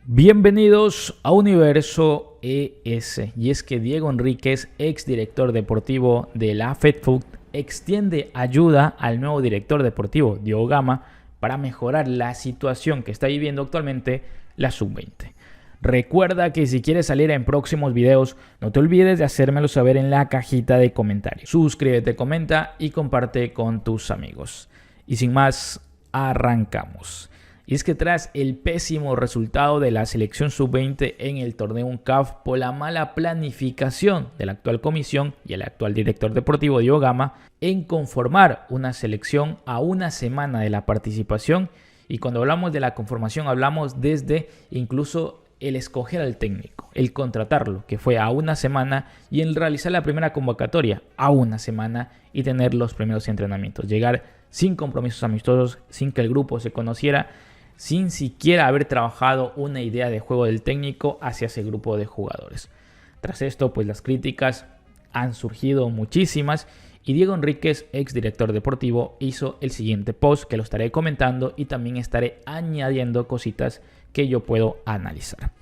Bienvenidos a Universo ES. Y es que Diego Enríquez, ex director deportivo de la FedFoot, extiende ayuda al nuevo director deportivo, Diogo Gama, para mejorar la situación que está viviendo actualmente la Sub-20. Recuerda que si quieres salir en próximos videos, no te olvides de hacérmelo saber en la cajita de comentarios. Suscríbete, comenta y comparte con tus amigos. Y sin más, arrancamos. Y es que tras el pésimo resultado de la selección sub-20 en el torneo UNCAF por la mala planificación de la actual comisión y el actual director deportivo Diogo Gama en conformar una selección a una semana de la participación, y cuando hablamos de la conformación hablamos desde incluso el escoger al técnico, el contratarlo, que fue a una semana, y el realizar la primera convocatoria a una semana y tener los primeros entrenamientos, llegar sin compromisos amistosos, sin que el grupo se conociera, sin siquiera haber trabajado una idea de juego del técnico hacia ese grupo de jugadores. Tras esto, pues las críticas han surgido muchísimas, y Diego Enríquez, ex director deportivo, hizo el siguiente post que lo estaré comentando y también estaré añadiendo cositas que yo puedo analizar.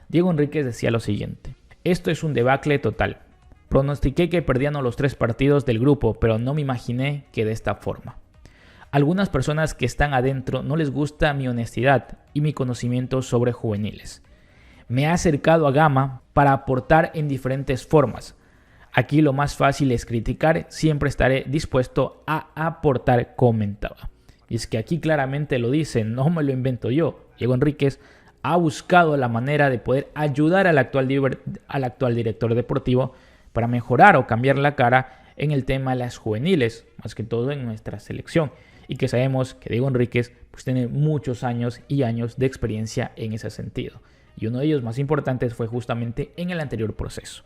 Diego Enríquez decía lo siguiente: esto es un debacle total. Pronostiqué que perdían los 3 partidos del grupo, pero no me imaginé que de esta forma. Algunas personas que están adentro no les gusta mi honestidad y mi conocimiento sobre juveniles. Me he acercado a Gama para aportar en diferentes formas. Aquí lo más fácil es criticar, siempre estaré dispuesto a aportar, comentaba. Y es que aquí claramente lo dice, no me lo invento yo. Diego Enríquez ha buscado la manera de poder ayudar al actual director deportivo para mejorar o cambiar la cara en el tema de las juveniles, más que todo en nuestra selección. Y que sabemos que Diego Enríquez pues tiene muchos años y años de experiencia en ese sentido. Y uno de ellos más importantes fue justamente en el anterior proceso.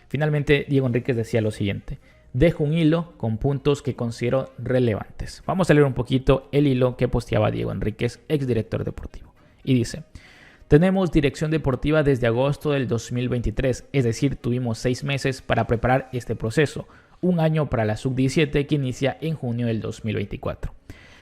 Finalmente, Diego Enríquez decía lo siguiente: dejo un hilo con puntos que considero relevantes. Vamos a leer un poquito el hilo que posteaba Diego Enríquez, exdirector deportivo. Y dice: tenemos dirección deportiva desde agosto del 2023, es decir, tuvimos 6 meses para preparar este proceso. Un año para la sub-17 que inicia en junio del 2024.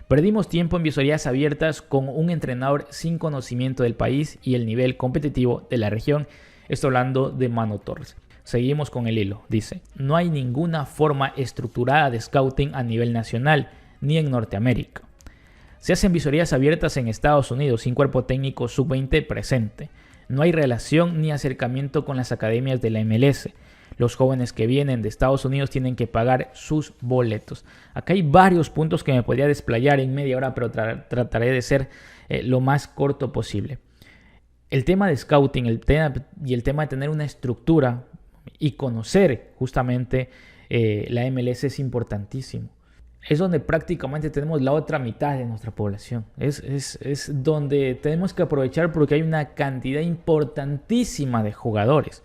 Perdimos tiempo en visorías abiertas con un entrenador sin conocimiento del país y el nivel competitivo de la región. Estoy hablando de Mano Torres. Seguimos con el hilo. Dice: no hay ninguna forma estructurada de scouting a nivel nacional ni en Norteamérica. Se hacen visorías abiertas en Estados Unidos sin cuerpo técnico sub-20 presente. No hay relación ni acercamiento con las academias de la MLS. Los jóvenes que vienen de Estados Unidos tienen que pagar sus boletos. Acá hay varios puntos que me podría desplayar en media hora, pero trataré de ser lo más corto posible. El tema de scouting el tema de tener una estructura y conocer justamente la MLS es importantísimo. Es donde prácticamente tenemos la otra mitad de nuestra población. Es donde tenemos que aprovechar, porque hay una cantidad importantísima de jugadores.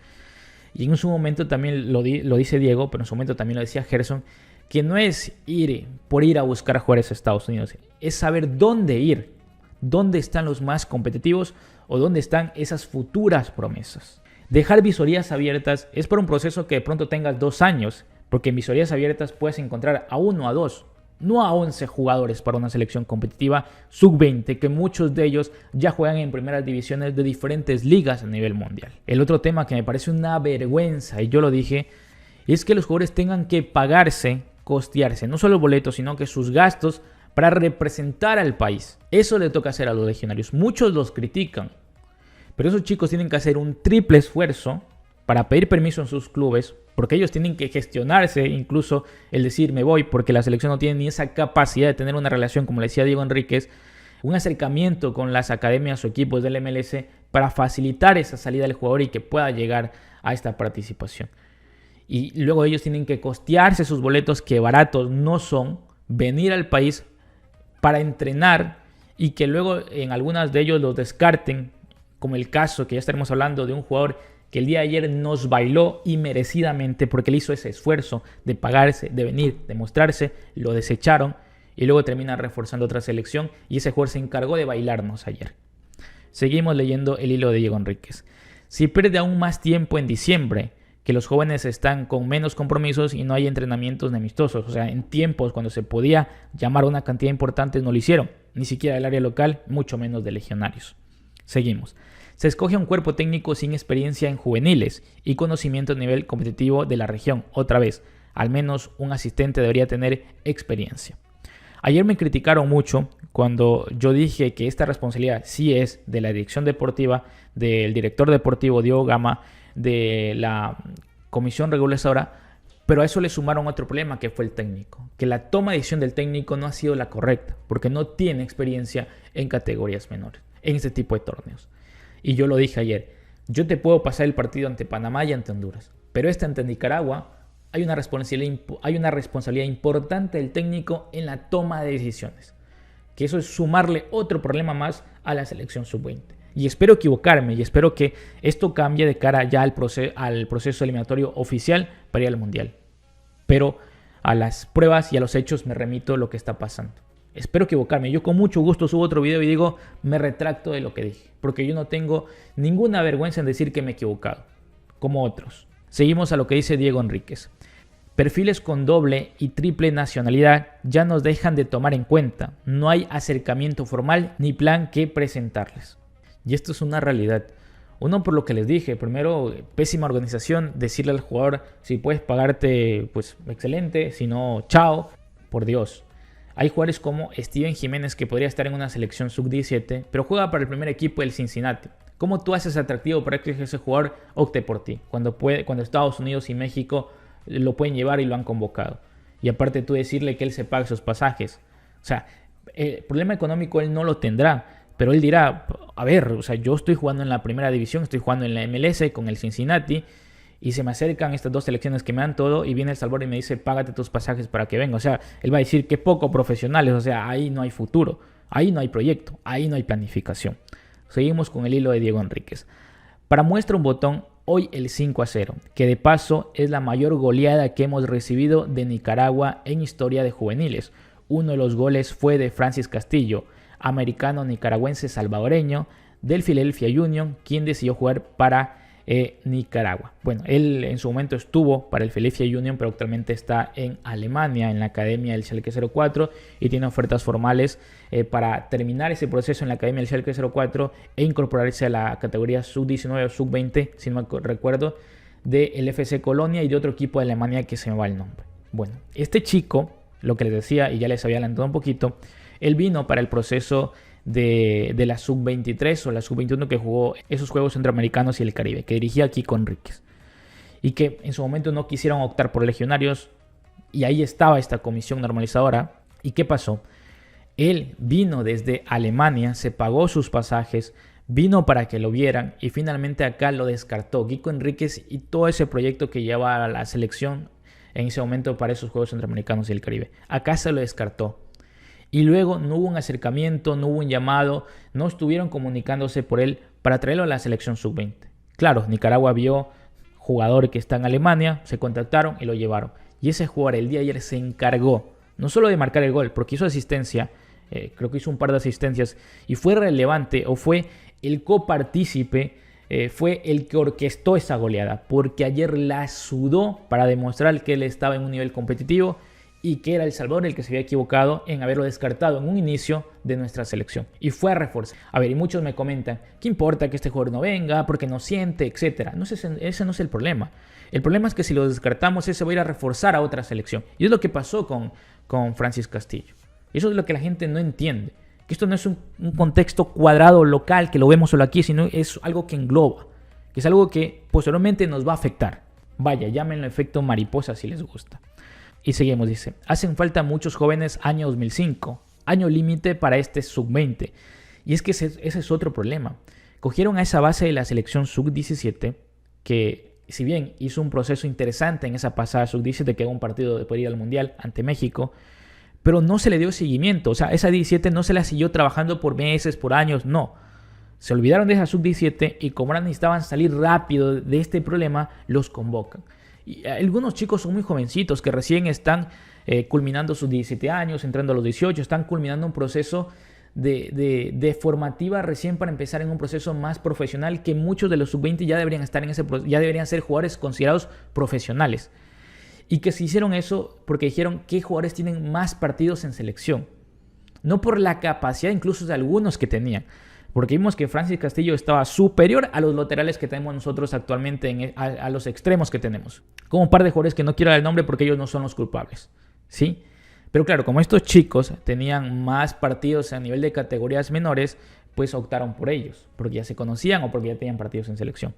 Y en su momento también lo dice Diego, pero en su momento también lo decía Gerson, que no es ir por ir a buscar jugadores a Estados Unidos, es saber dónde ir, dónde están los más competitivos o dónde están esas futuras promesas. Dejar visorías abiertas es por un proceso que de pronto tengas 2 años, porque en visorías abiertas puedes encontrar a 1 o a 2, no a 11 jugadores para una selección competitiva sub-20, que muchos de ellos ya juegan en primeras divisiones de diferentes ligas a nivel mundial. El otro tema que me parece una vergüenza, y yo lo dije, es que los jugadores tengan que costearse, no solo el boleto, sino que sus gastos para representar al país. Eso le toca hacer a los legionarios. Muchos los critican, pero esos chicos tienen que hacer un triple esfuerzo para pedir permiso en sus clubes, porque ellos tienen que gestionarse, incluso el decir me voy, porque la selección no tiene ni esa capacidad de tener una relación, como le decía Diego Enríquez, un acercamiento con las academias o equipos del MLS para facilitar esa salida del jugador y que pueda llegar a esta participación. Y luego ellos tienen que costearse sus boletos, que baratos no son, venir al país para entrenar y que luego en algunas de ellos los descarten, como el caso que ya estaremos hablando de un jugador que el día de ayer nos bailó y merecidamente, porque él hizo ese esfuerzo de pagarse, de venir, de mostrarse, lo desecharon y luego termina reforzando otra selección y ese jugador se encargó de bailarnos ayer. Seguimos leyendo el hilo de Diego Enríquez. Si pierde aún más tiempo en diciembre, que los jóvenes están con menos compromisos y no hay entrenamientos ni amistosos, o sea, en tiempos cuando se podía llamar a una cantidad importante no lo hicieron, ni siquiera del área local, mucho menos de legionarios. Seguimos. Se escoge a un cuerpo técnico sin experiencia en juveniles y conocimiento a nivel competitivo de la región. Otra vez, al menos un asistente debería tener experiencia. Ayer me criticaron mucho cuando yo dije que esta responsabilidad sí es de la dirección deportiva, del director deportivo Diego Gama, de la comisión reguladora, pero a eso le sumaron otro problema que fue el técnico, que la toma de decisión del técnico no ha sido la correcta, porque no tiene experiencia en categorías menores, en este tipo de torneos. Y yo lo dije ayer, yo te puedo pasar el partido ante Panamá y ante Honduras, pero ante Nicaragua hay una responsabilidad importante del técnico en la toma de decisiones, que eso es sumarle otro problema más a la selección sub-20. Y espero equivocarme y espero que esto cambie de cara ya al proceso eliminatorio oficial para ir al Mundial. Pero a las pruebas y a los hechos me remito lo que está pasando. Espero equivocarme. Yo con mucho gusto subo otro video y digo, me retracto de lo que dije. Porque yo no tengo ninguna vergüenza en decir que me he equivocado, como otros. Seguimos a lo que dice Diego Enríquez. Perfiles con doble y triple nacionalidad ya nos dejan de tomar en cuenta. No hay acercamiento formal ni plan que presentarles. Y esto es una realidad. Uno, por lo que les dije, primero, pésima organización, decirle al jugador, si puedes pagarte, pues excelente, si no, chao, por Dios. Hay jugadores como Steven Jiménez que podría estar en una selección sub-17, pero juega para el primer equipo del Cincinnati. ¿Cómo tú haces atractivo para que ese jugador opte por ti? Cuando Estados Unidos y México lo pueden llevar y lo han convocado. Y aparte tú decirle que él se pague sus pasajes. O sea, el problema económico él no lo tendrá. Pero él dirá, a ver, o sea, yo estoy jugando en la primera división, estoy jugando en la MLS con el Cincinnati y se me acercan estas dos selecciones que me dan todo y viene El Salvador y me dice, págate tus pasajes para que venga. O sea, él va a decir que poco profesionales, o sea, ahí no hay futuro, ahí no hay proyecto, ahí no hay planificación. Seguimos con el hilo de Diego Enríquez. Para muestra un botón, hoy el 5-0, que de paso es la mayor goleada que hemos recibido de Nicaragua en historia de juveniles. Uno de los goles fue de Francis Castillo, americano nicaragüense salvadoreño del Philadelphia Union, quien decidió jugar para Nicaragua. Bueno, él en su momento estuvo para el Philadelphia Union, pero actualmente está en Alemania, en la academia del Schalke 04 y tiene ofertas formales para terminar ese proceso en la academia del Schalke 04 e incorporarse a la categoría sub-19 o sub-20, si no me recuerdo, del FC Colonia y de otro equipo de Alemania que se me va el nombre. Bueno, este chico, lo que les decía y ya les había adelantado un poquito, él vino para el proceso de la sub-23 o la sub-21 que jugó esos Juegos Centroamericanos y el Caribe, que dirigía Kiko Enríquez. Y que en su momento no quisieron optar por legionarios y ahí estaba esta comisión normalizadora. ¿Y qué pasó? Él vino desde Alemania, se pagó sus pasajes, vino para que lo vieran y finalmente acá lo descartó Kiko Enríquez y todo ese proyecto que llevaba a la selección en ese momento para esos Juegos Centroamericanos y el Caribe. Acá se lo descartó. Y luego no hubo un acercamiento, no hubo un llamado, no estuvieron comunicándose por él para traerlo a la selección sub-20. Claro, Nicaragua vio jugador que está en Alemania, se contactaron y lo llevaron. Y ese jugador el día de ayer se encargó no solo de marcar el gol, porque hizo asistencia, creo que hizo un par de asistencias y fue relevante o fue el copartícipe, fue el que orquestó esa goleada, porque ayer la sudó para demostrar que él estaba en un nivel competitivo y que era El Salvador el que se había equivocado en haberlo descartado en un inicio de nuestra selección. Y fue a reforzar. A ver, y muchos me comentan, ¿qué importa que este jugador no venga? Porque no siente, etcétera. No, ese no es el problema. El problema es que si lo descartamos, ese va a ir a reforzar a otra selección. Y es lo que pasó con Francis Castillo. Eso es lo que la gente no entiende. Que esto no es un contexto cuadrado local que lo vemos solo aquí, sino es algo que engloba. Que es algo que posteriormente nos va a afectar. Vaya, llámenlo efecto mariposa si les gusta. Y seguimos, dice, hacen falta muchos jóvenes año 2005, año límite para este sub-20. Y es que ese es otro problema. Cogieron a esa base de la selección sub-17, que si bien hizo un proceso interesante en esa pasada sub-17, que era un partido de poder ir al Mundial ante México, pero no se le dio seguimiento. O sea, esa 17 no se la siguió trabajando por meses, por años, no. Se olvidaron de esa sub-17 y como ahora necesitaban salir rápido de este problema, los convocan. Y algunos chicos son muy jovencitos que recién están culminando sus 17 años, entrando a los 18, están culminando un proceso de formativa recién para empezar en un proceso más profesional que muchos de los sub-20 ya deberían estar en ese proceso, ya deberían ser jugadores considerados profesionales. Y que se hicieron eso porque dijeron qué jugadores tienen más partidos en selección. No por la capacidad incluso de algunos que tenían, Porque vimos que Francis Castillo estaba superior a los laterales que tenemos nosotros actualmente, a los extremos que tenemos. Como un par de jugadores que no quiero dar el nombre porque ellos no son los culpables, ¿sí? Pero claro, como estos chicos tenían más partidos a nivel de categorías menores, pues optaron por ellos, porque ya se conocían o porque ya tenían partidos en selección.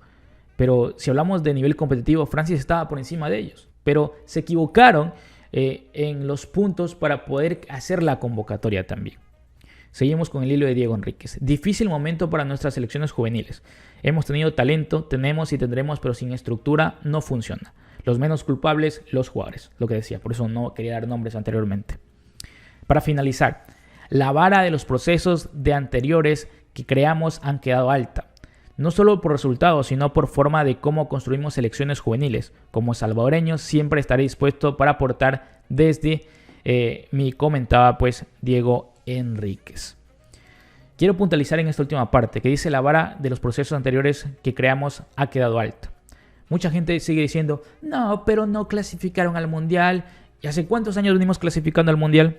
Pero si hablamos de nivel competitivo, Francis estaba por encima de ellos. Pero se equivocaron en los puntos para poder hacer la convocatoria también. Seguimos con el hilo de Diego Enríquez. Difícil momento para nuestras selecciones juveniles. Hemos tenido talento, tenemos y tendremos, pero sin estructura no funciona. Los menos culpables, los jugadores. Lo que decía, por eso no quería dar nombres anteriormente. Para finalizar, la vara de los procesos de anteriores que creamos han quedado alta. No solo por resultados, sino por forma de cómo construimos selecciones juveniles. Como salvadoreños siempre estaré dispuesto para aportar desde mi comentaba pues Diego Enríquez. Quiero puntualizar en esta última parte que dice la vara de los procesos anteriores que creamos ha quedado alta. Mucha gente sigue diciendo, no, pero no clasificaron al Mundial. ¿Y hace cuántos años venimos clasificando al Mundial?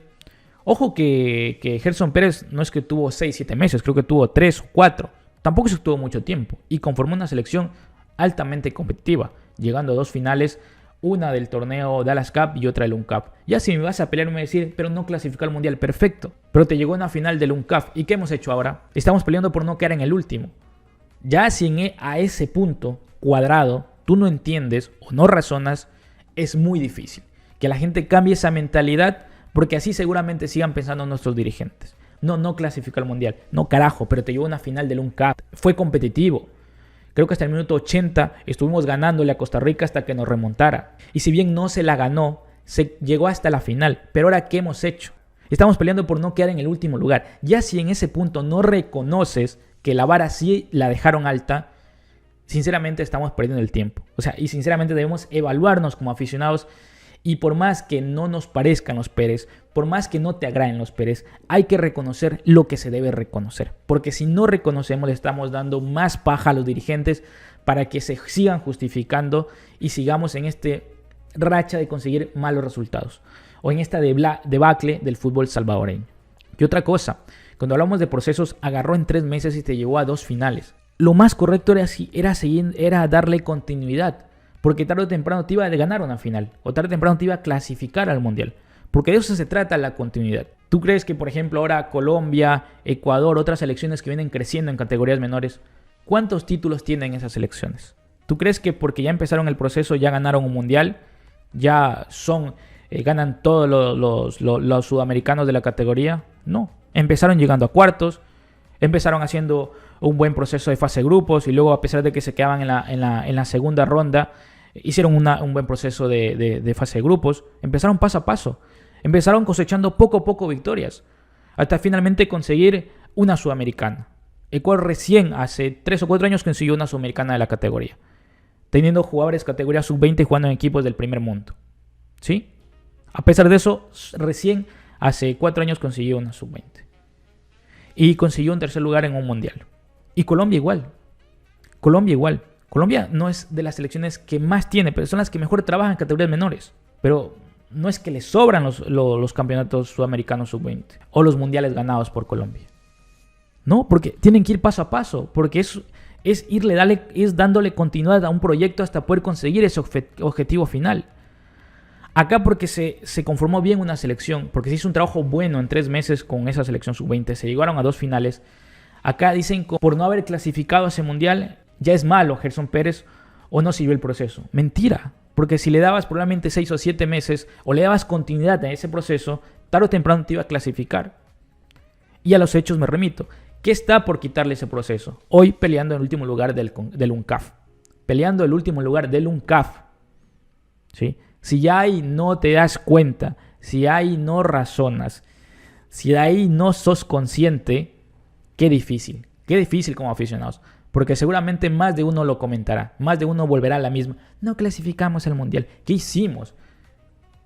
Ojo que Gerson Pérez no es que tuvo 6-7 meses, creo que tuvo 3 o 4. Tampoco se tuvo mucho tiempo y conformó una selección altamente competitiva, llegando a 2 finales, una del torneo Dallas Cup y otra del UNCAP. Ya si me vas a pelear y me decir, pero no clasificó al Mundial, perfecto. Pero te llegó una final del UNCAP. ¿Y qué hemos hecho ahora? Estamos peleando por no quedar en el último. Ya si a ese punto cuadrado tú no entiendes o no razonas, es muy difícil que la gente cambie esa mentalidad, porque así seguramente sigan pensando nuestros dirigentes. No clasificó al Mundial. No, carajo, pero te llevó una final del UNCAP. Fue competitivo. Creo que hasta el minuto 80 estuvimos ganándole a Costa Rica hasta que nos remontara. Y si bien no se la ganó, se llegó hasta la final. Pero ahora, ¿qué hemos hecho? Estamos peleando por no quedar en el último lugar. Ya si en ese punto no reconoces que la vara sí la dejaron alta, sinceramente estamos perdiendo el tiempo. O sea, y sinceramente debemos evaluarnos como aficionados. Y por más que no nos parezcan los Pérez, por más que no te agraden los Pérez, hay que reconocer lo que se debe reconocer. Porque si no reconocemos, le estamos dando más paja a los dirigentes para que se sigan justificando y sigamos en este racha de conseguir malos resultados. O en esta debacle del fútbol salvadoreño. Y otra cosa, cuando hablamos de procesos, agarró en 3 meses y te llevó a 2 finales. Lo más correcto era darle continuidad. Porque tarde o temprano te iba a ganar una final. O tarde o temprano te iba a clasificar al Mundial. Porque de eso se trata la continuidad. ¿Tú crees que, por ejemplo, ahora Colombia, Ecuador, otras selecciones que vienen creciendo en categorías menores, cuántos títulos tienen esas selecciones? ¿Tú crees que porque ya empezaron el proceso, ya ganaron un Mundial, ya ganan todos los sudamericanos de la categoría? No. Empezaron llegando a cuartos, empezaron haciendo un buen proceso de fase de grupos y luego, a pesar de que se quedaban en la segunda ronda, hicieron un buen proceso de fase de grupos. Empezaron paso a paso. Empezaron cosechando poco a poco victorias hasta finalmente conseguir una sudamericana. Ecuador recién hace 3 o 4 años consiguió una sudamericana de la categoría, teniendo jugadores categoría sub-20 jugando en equipos del primer mundo. ¿Sí? A pesar de eso, recién hace 4 años consiguió una sub-20. Y consiguió un 3er lugar en un mundial. Y Colombia igual. Colombia no es de las selecciones que más tiene, pero son las que mejor trabajan en categorías menores. Pero no es que les sobran los campeonatos sudamericanos sub-20 o los mundiales ganados por Colombia. No, porque tienen que ir paso a paso. Porque es dándole continuidad a un proyecto hasta poder conseguir ese objetivo final. Acá porque se conformó bien una selección, porque se hizo un trabajo bueno en 3 meses con esa selección sub-20, se llegaron a 2 finales. Acá dicen que por no haber clasificado a ese mundial ya es malo Gerson Pérez o no sirvió el proceso. Mentira, porque si le dabas probablemente 6 o 7 meses o le dabas continuidad a ese proceso, tarde o temprano te iba a clasificar. Y a los hechos me remito. ¿Qué está por quitarle ese proceso? Hoy peleando en el último lugar del UNCAF. Peleando el último lugar del UNCAF. ¿Sí? Si ya ahí no te das cuenta, si ahí no razonas, si ahí no sos consciente, qué difícil como aficionados. Porque seguramente más de uno lo comentará, más de uno volverá a la misma. No clasificamos al Mundial. ¿Qué hicimos?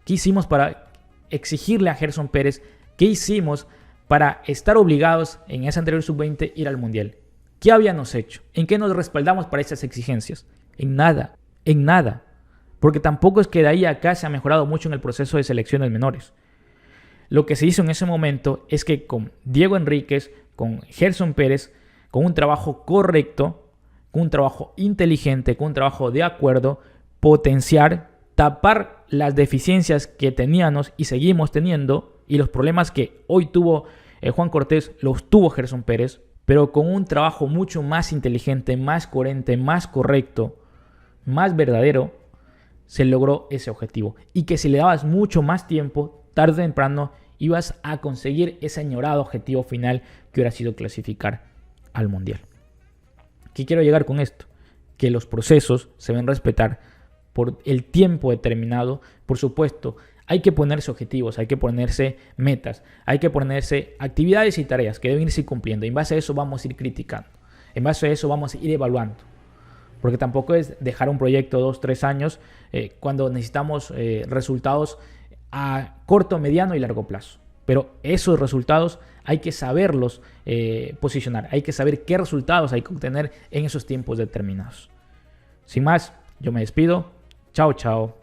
¿Qué hicimos para exigirle a Gerson Pérez? ¿Qué hicimos para estar obligados en esa anterior sub-20 ir al Mundial? ¿Qué habíamos hecho? ¿En qué nos respaldamos para esas exigencias? En nada. Porque tampoco es que de ahí a acá se ha mejorado mucho en el proceso de selecciones menores. Lo que se hizo en ese momento es que con Diego Enríquez, con Gerson Pérez, con un trabajo correcto, con un trabajo inteligente, con un trabajo de acuerdo, potenciar, tapar las deficiencias que teníamos y seguimos teniendo y los problemas que hoy tuvo Juan Cortés, los tuvo Gerson Pérez, pero con un trabajo mucho más inteligente, más coherente, más correcto, más verdadero, se logró ese objetivo. Y que si le dabas mucho más tiempo, tarde o temprano, ibas a conseguir ese añorado objetivo final que hubiera sido clasificar al Mundial. ¿Qué quiero llegar con esto? Que los procesos se deben respetar por el tiempo determinado. Por supuesto, hay que ponerse objetivos, hay que ponerse metas, hay que ponerse actividades y tareas que deben irse cumpliendo. En base a eso vamos a ir criticando. En base a eso vamos a ir evaluando. Porque tampoco es dejar un proyecto 2-3 años cuando necesitamos resultados a corto, mediano y largo plazo. Pero esos resultados hay que saberlos posicionar. Hay que saber qué resultados hay que obtener en esos tiempos determinados. Sin más, yo me despido. Chao, chao.